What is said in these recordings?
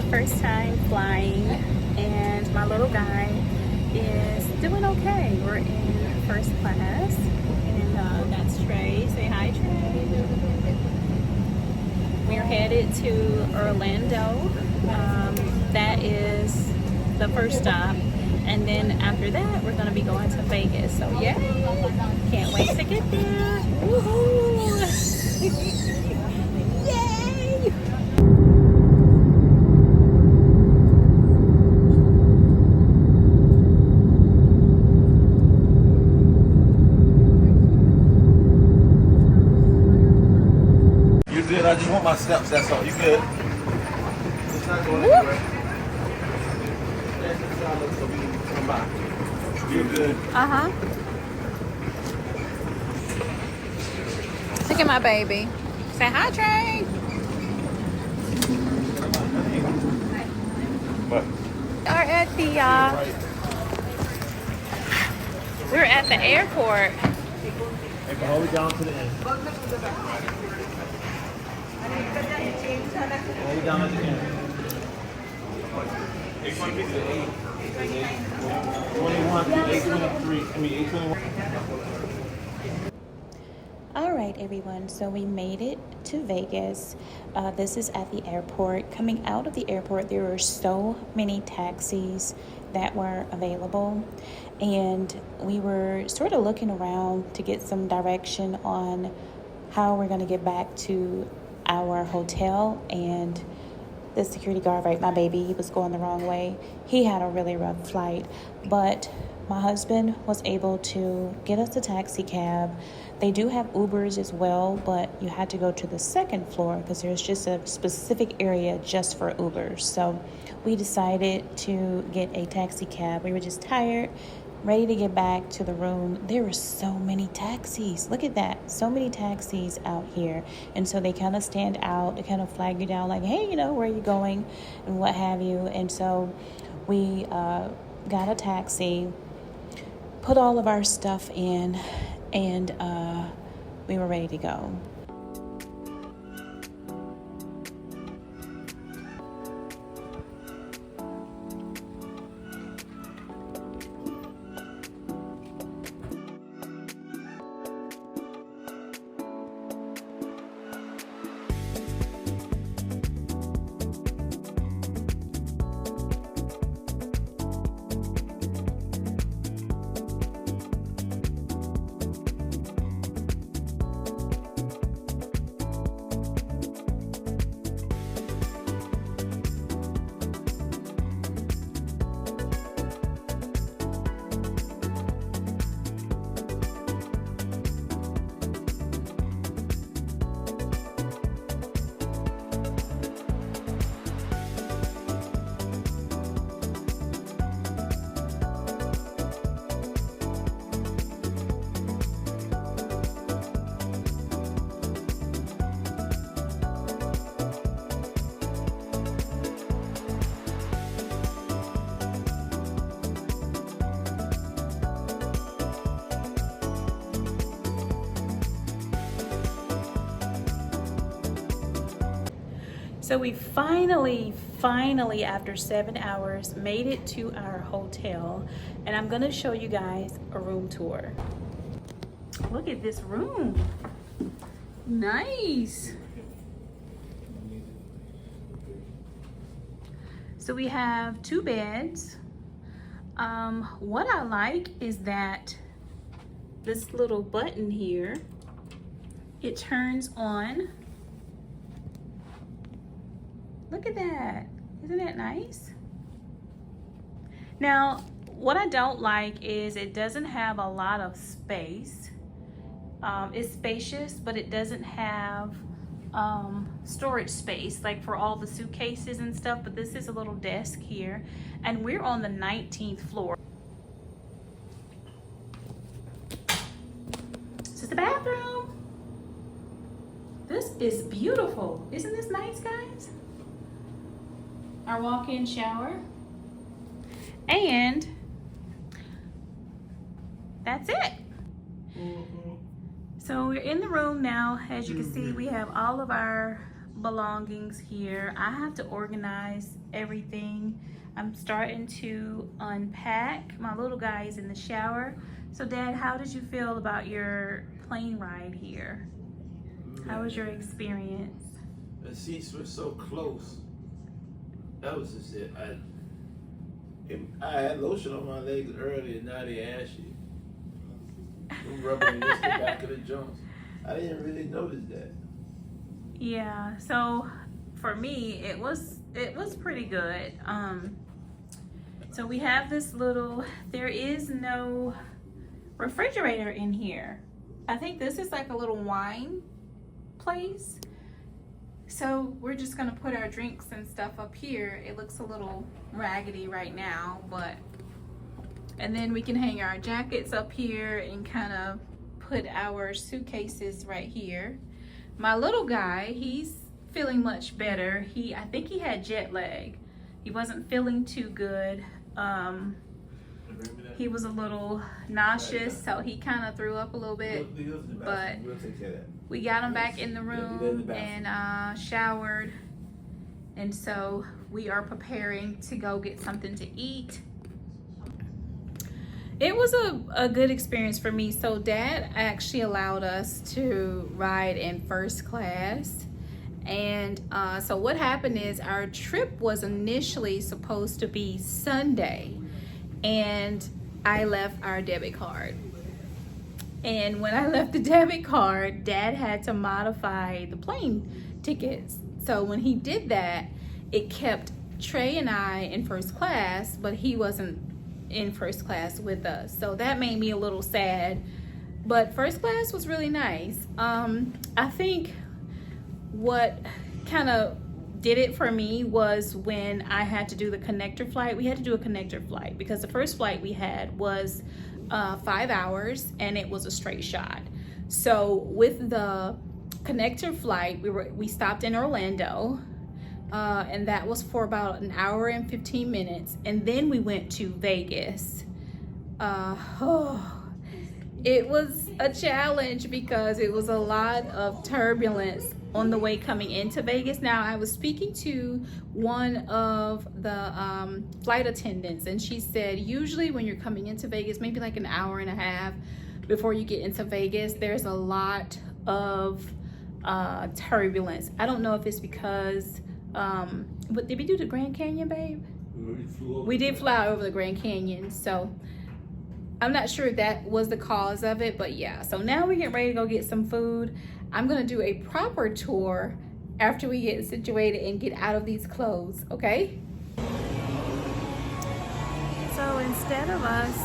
First time flying, and my little guy is doing okay. We're in first class, and that's Trey. Say hi, Trey. We're headed to Orlando. That is the first stop, and then after that we're going to be going to Vegas. So yeah, can't wait to get there. Woohoo! Yay! Good. I just want my steps, that's all. You good? It's not going anywhere. That's the side so we can come by. You're good. Uh-huh. Look at my baby. Say hi, Trey. What? We're at the airport. Hey, go all the way down to the end. All the way down at the end. 821. All right, everyone. So we made it to Vegas. This is at the airport. Coming out of the airport, there were so many taxis that were available, and we were sort of looking around to get some direction on how we're going to get back to our hotel. And the security guard, right, my baby, he was going the wrong way. He had a really rough flight, but my husband was able to get us a taxi cab. They do have Ubers as well, but you had to go to the second floor because there's just a specific area just for Ubers. So we decided to get a taxi cab. We were just tired, ready to get back to the room. There were so many taxis. Look at that. So many taxis out here. And so they kind of stand out. They kind of flag you down like, hey, you know, where are you going and what have you. And so we got a taxi, put all of our stuff in, and we were ready to go. So we finally, after 7 hours, made it to our hotel, and I'm gonna show you guys a room tour. Look at this room. Nice. So we have 2 beds. What I like is that this little button here, it turns on. Look at that. Isn't that nice? Now, what I don't like is it doesn't have a lot of space. It's spacious, but it doesn't have storage space, like for all the suitcases and stuff, but this is a little desk here, and we're on the 19th floor. This is the bathroom. This is beautiful. Isn't this nice, guys? Our walk-in shower. And that's it. So we're in the room now. As you can see, we have all of our belongings here. I have to organize everything. I'm starting to unpack. My little guy is in the shower. So Dad, how did you feel about your plane ride here? How was your experience? The seats were so close. That was just it. I had lotion on my legs earlier, now they ashy. I'm rubbing against the back of the joints. I didn't really notice that. Yeah, so for me, it was pretty good. So we have this little, there is no refrigerator in here. I think this is like a little wine place. So we're just gonna put our drinks and stuff up here. It looks a little raggedy right now, but, and then we can hang our jackets up here and kind of put our suitcases right here. My little guy, he's feeling much better. I think he had jet lag. He wasn't feeling too good. He was a little nauseous, so he kind of threw up a little bit, but we got him back in the room and showered, and so we are preparing to go get something to eat. It was a good experience for me. So Dad actually allowed us to ride in first class, and so what happened is our trip was initially supposed to be Sunday, and I left our debit card. And when I left the debit card, Dad had to modify the plane tickets. So when he did that, it kept Trey and I in first class, but he wasn't in first class with us. So that made me a little sad, but first class was really nice. I think what kind of did it for me was when I had to do the connector flight. We had to do a connector flight because the first flight we had was 5 hours and it was a straight shot. So with the connector flight, we stopped in Orlando, and that was for about an hour and 15 minutes, and then we went to Vegas. It was a challenge because it was a lot of turbulence on the way coming into Vegas. Now, I was speaking to one of the flight attendants, and she said usually when you're coming into Vegas, maybe like an hour and a half before you get into Vegas, there's a lot of turbulence. I don't know if it's because, but did we do the Grand Canyon, babe? We did fly over the Grand Canyon, so I'm not sure if that was the cause of it, but yeah. So now we're getting ready to go get some food. I'm gonna do a proper tour after we get situated and get out of these clothes, okay? So instead of us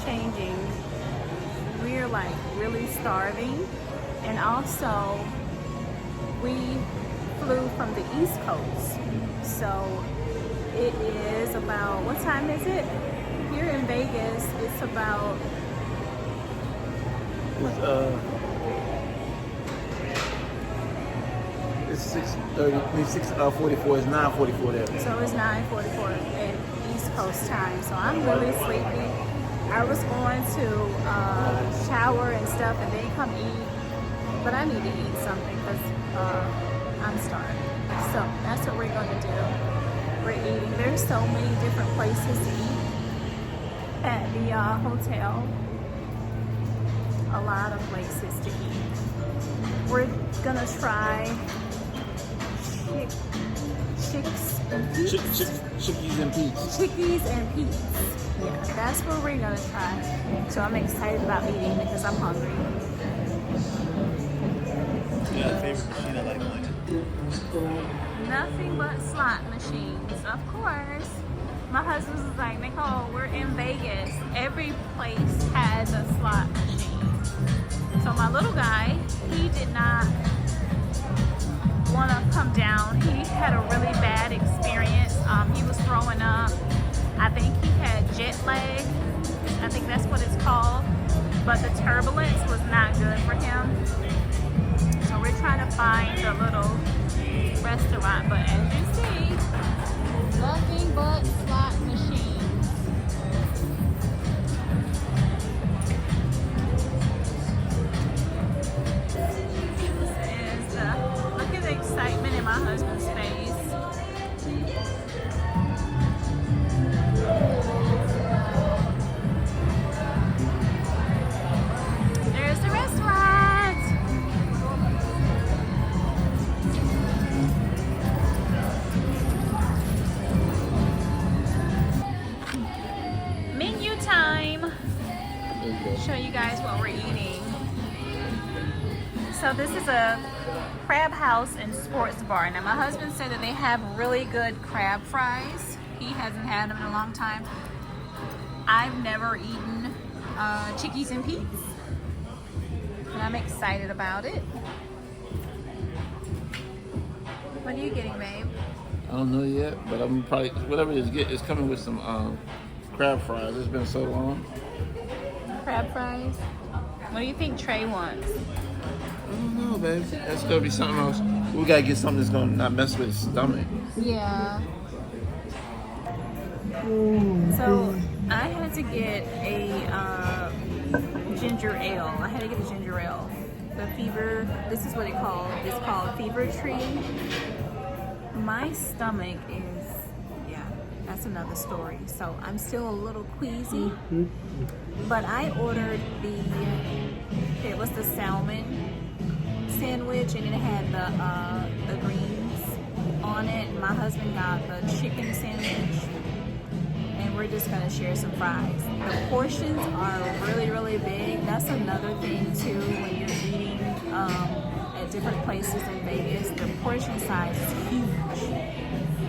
changing, we're like really starving. And also, we flew from the East Coast. So it is about, what time is it? Here in Vegas, it's about, it's 6:44. It's 9:44 there. so it's 9:44 at East Coast time. So I'm really sleepy. I was going to shower and stuff and then come eat, but I need to eat something because I'm starving. So that's what we're going to do. We're eating. There's so many different places to eat at the hotel. A lot of places to eat. We're gonna try Chickies and Pete's. Chickies and Pete's. Yeah, that's what we're gonna try. So I'm excited about eating because I'm hungry. Yeah, favorite machine I like mine. Nothing but slot machines, of course. My husband was like, Nicole, we're in Vegas. Every place has a slot machine. So my little guy, he did not want to come down. He had a really bad experience. He was throwing up. I think he had jet lag. I think that's what it's called. But the turbulence was not good for him. So we're trying to find a little restaurant. But as you see, nothing but slot machines. Look at the excitement in my husband's face. There's the restaurant. Menu time. Show you guys what we're eating. So this is a crab house and sports bar. Now my husband said that they have really good crab fries. He hasn't had them in a long time. I've never eaten Chickies and Pete's, and I'm excited about it. What are you getting, babe? I don't know yet, but I'm probably, whatever it is, it's coming with some crab fries. It's been so long. Crab fries? What do you think Trey wants? I don't know, babe. That's gonna be something else. We gotta get something that's gonna not mess with his stomach. Yeah. So I had to get a ginger ale. I had to get a ginger ale. The fever, this is what it's called Fever Tree. My stomach is, yeah, that's another story. So I'm still a little queasy. But I ordered it was the salmon sandwich, and it had the greens on it. My husband got the chicken sandwich, and we're just gonna share some fries. The portions are really, really big. That's another thing too when you're eating at different places in Vegas. The portion size is huge.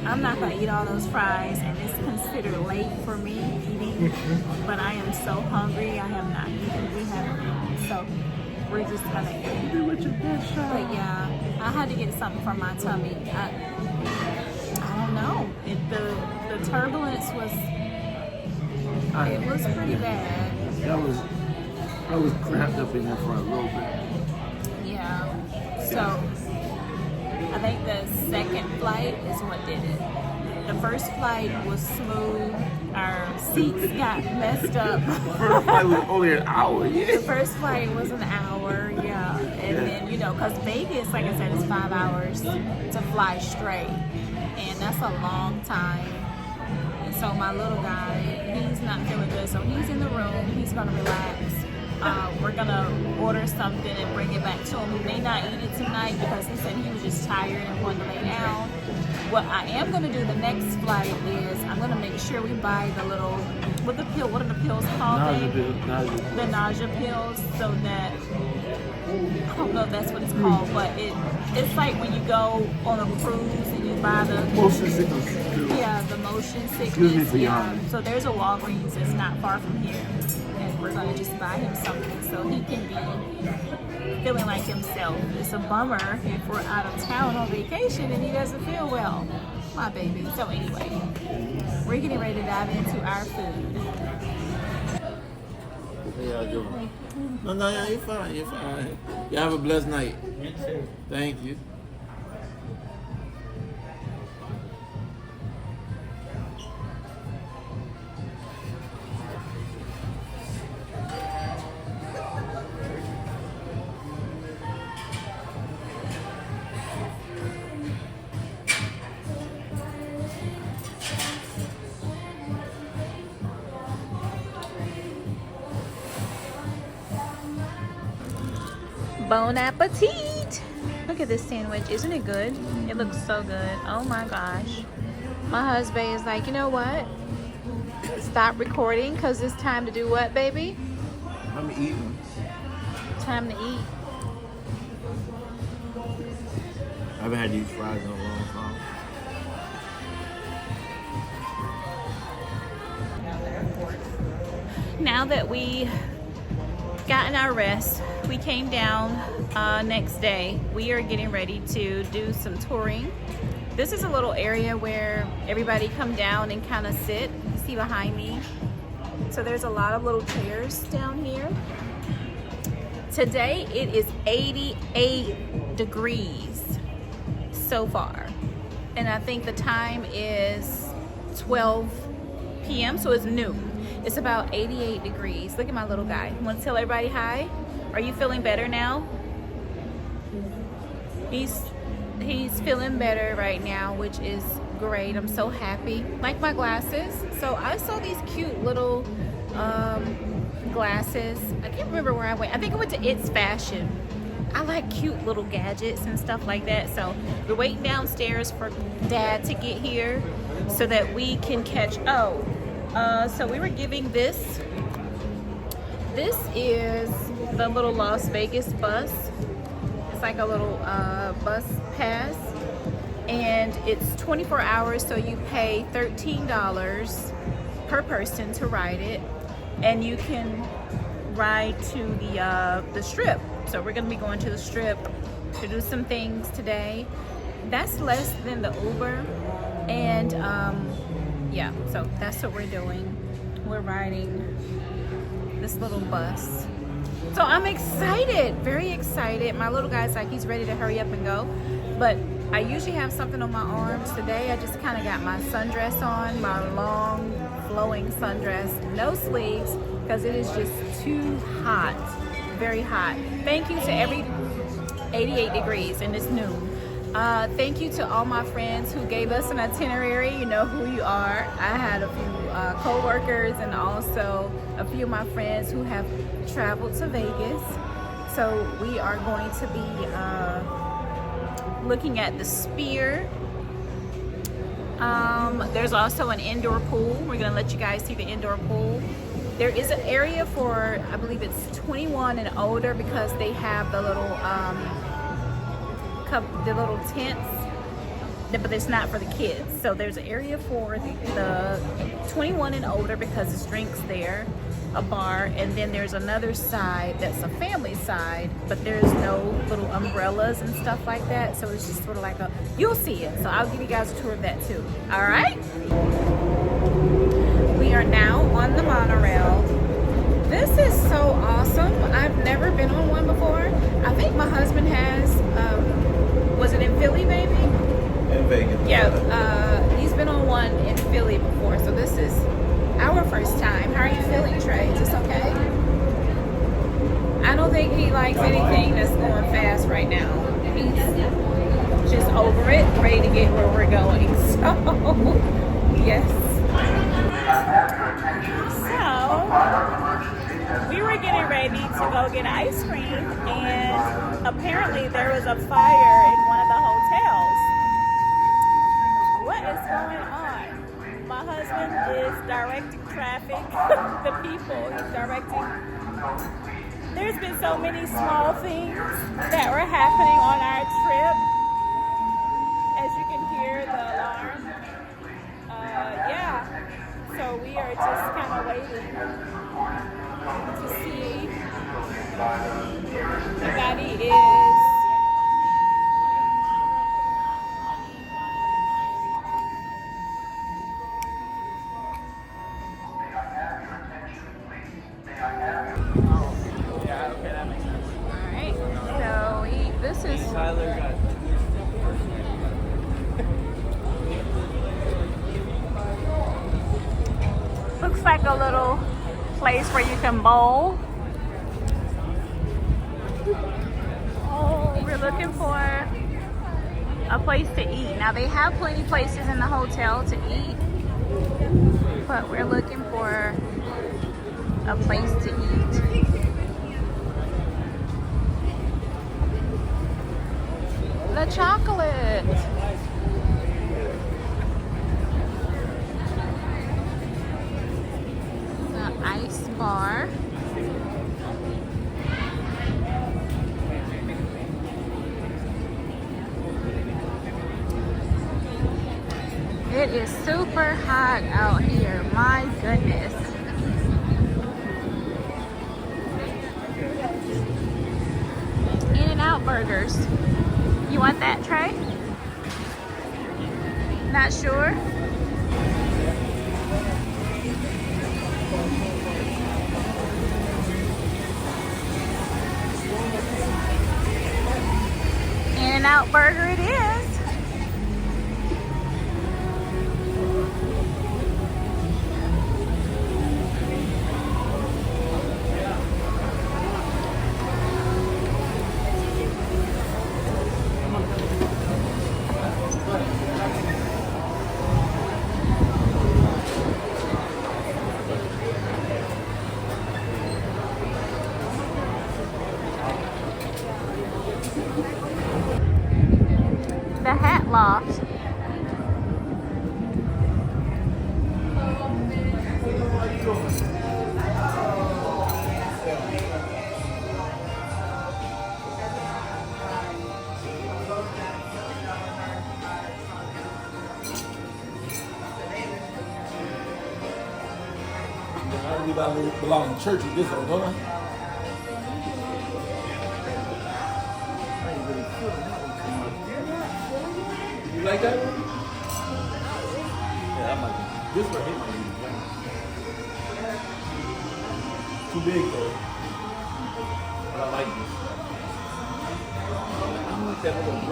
I'm not gonna eat all those fries, and it's considered late for me eating, but I am so hungry. I have not eaten. We haven't eaten, so we're just gonna eat. Do what you best shot. But yeah, I had to get something for my tummy. I don't know. The turbulence was pretty bad. I was cramped up in there for a little bit. Yeah. So I think the second flight is what did it. The first flight was smooth. Our seats got messed up. First flight was only an hour, yeah. The first flight was an hour, yeah. And then, you know, because Vegas, like I said, is 5 hours to fly straight. And that's a long time. And so my little guy, he's not feeling good. So he's in the room. He's going to relax. We're going to order something and bring it back to him. He may not eat it tonight because he said he was just tired and wanted to lay down. What I am going to do the next flight is I'm going to make sure we buy the little, what are the pills called? The nausea pills, so that, I don't know if that's what it's called, but it's like when you go on a cruise and you buy the Motion sickness. Yeah, the motion sickness. Excuse me for yawning. So there's a Walgreens that's not far from here, and we're going to just buy him something so he can be feeling like himself. It's a bummer if we're out of town on vacation and he doesn't feel well. My baby. So anyway, we're getting ready to dive into our food. Yeah, I do. No, you're fine. You're fine. You have a blessed night. You too. Thank you. Bon appetit! Look at this sandwich. Isn't it good? It looks so good. Oh my gosh. My husband is like, you know what? Stop recording because it's time to do what, baby? I'm eating. Time to eat. haven't had these fries in a long time. Now that we gotten our rest, we came down next day. We are getting ready to do some touring. This is a little area where everybody come down and kind of sit. You see behind me? So there's a lot of little chairs down here. Today it is 88 degrees so far. And I think the time is 12 p.m. so it's noon. It's about 88 degrees. Look at my little guy. Want to tell everybody hi? Are you feeling better now? He's feeling better right now, which is great. I'm so happy. Like my glasses. So I saw these cute little glasses. I can't remember where I went. I think I went to It's Fashion. I like cute little gadgets and stuff like that. So we're waiting downstairs for Dad to get here so that we can catch. So we were giving this. This is the little Las Vegas bus. It's like a little bus pass, and it's 24 hours, so you pay $13 per person to ride it, and you can ride to the strip. So we're gonna be going to the strip to do some things today. That's less than the Uber, and yeah, so that's what we're doing. We're riding this little bus. So I'm excited, very excited. My little guy's like, he's ready to hurry up and go. But I usually have something on my arms. Today I just kind of got my sundress on, my long flowing sundress, no sleeves, because it is just too hot, very hot. Thank you to every 88 degrees and it's noon. Thank you to all my friends who gave us an itinerary. You know who you are. I had a few co-workers and also a few of my friends who have traveled to Vegas. So we are going to be looking at the Sphere. There's also an indoor pool. We're gonna let you guys see the indoor pool. There is an area for, I believe it's 21 and older, because they have the little tents, but it's not for the kids. So there's an area for the 21 and older because it's drinks there, a bar, and then there's another side that's a family side, but there's no little umbrellas and stuff like that. So it's just sort of like you'll see it. So I'll give you guys a tour of that too. All right. We are now on the monorail. This is so awesome. I've never been on one before. I think my husband has. Was it in Philly, baby? In Vegas. Yeah, he's been on one in Philly before, so this is our first time. How are you feeling, Trey? Is this okay? I don't think he likes anything that's going fast right now. He's just over it, ready to get where we're going. So, yes. So, we were getting ready to go get ice cream, and apparently there was a fire in one of the hotels. What is going on? My husband is directing traffic, the people, he's directing. There's been so many small things that were happening on our trip. As you can hear the alarm. Yeah, so we are just kind of waiting to see. Everybody is looks like a little place where you can bowl. Oh, we're looking for a place to eat. Now they have plenty of places in the hotel to eat, but we're looking for a place to eat. The chocolate. Ice bar. It is super hot out here. My goodness. In-N-Out burgers. You want that, Trey? Not sure? In-N-Out burger it is. The Hat Loft. I belong in church with this one, don't I? You like that one? Yeah, I like it. This one, it might be too big though. But I like this.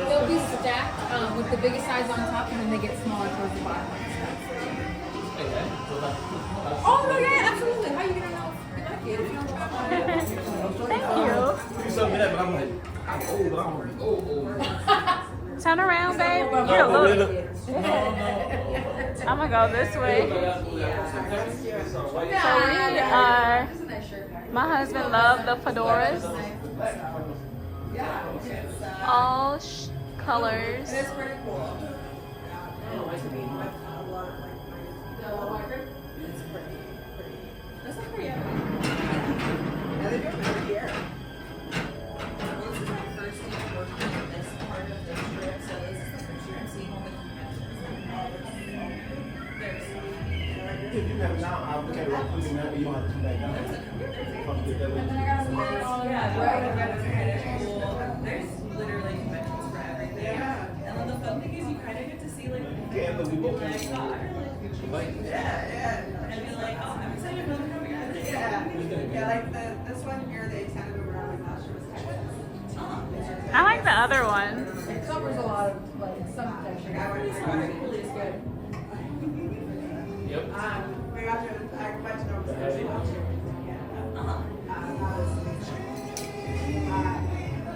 They'll be stacked with the biggest size on top, and then they get smaller towards the bottom. Oh no, yeah, absolutely. How are you gonna know if you like it if you don't try it? Thank you. Do something that, but I'm like, I'm old, but I'm old. Turn around, babe. No, Here, look. no. I'm gonna go this way. So we are. My husband loved the fedoras. All colors. It's pretty cool. That's not pretty. Now they do it every year. This is my first year working in this part of the trip, so this is the first year I'm seeing all the conventions. If you have now, I'll look at it real quick and then you don't have to come back down. There's literally conventions for everything. Yeah. And then the fun thing is you kind of get to see like Can't believe what like, and be like, oh, I'm excited for the coming out. Yeah, like this one here, they tended to around like last year was Texas. I like the other one. It covers a lot of like some protection. It's really good. Yep. We got to, I went to Nova Scotia last year. And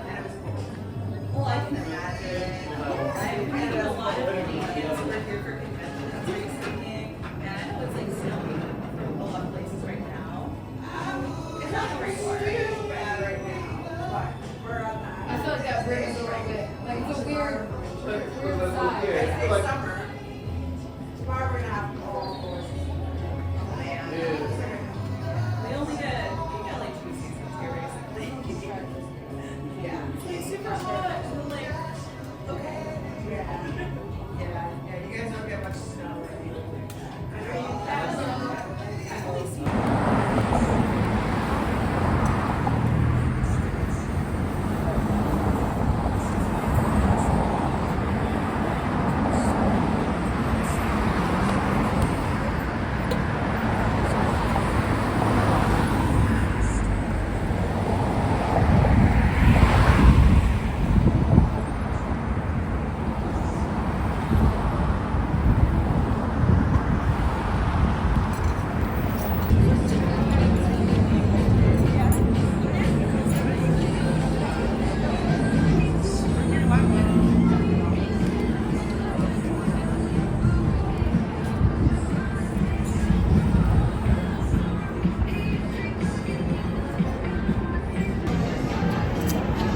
it was cool. Well, I can imagine. I've been to a lot of meetings over here for conventions recently, and I know it's like snowing a lot of places right now. It's not where you are. Bad right now. But we're on that. I feel like that brings a little bit. Like it's a weird side. It's summer. Tomorrow we're gonna have all four seasons. We only got like 2 seasons here basically. Yeah. It's like super hot. And I'm like, okay. Yeah, you guys don't get much snow or anything like that. I know you I've only seen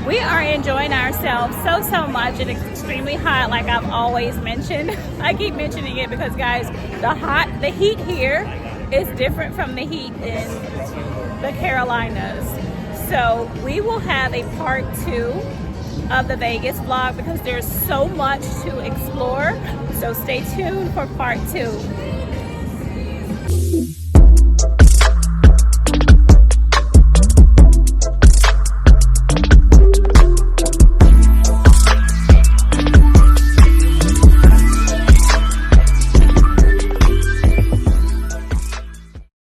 We are enjoying ourselves so much. It's extremely hot, like I've always mentioned. I keep mentioning it because, guys, the heat here is different from the heat in the Carolinas. So we will have a part 2 of the Vegas vlog because there's so much to explore. So stay tuned for part 2.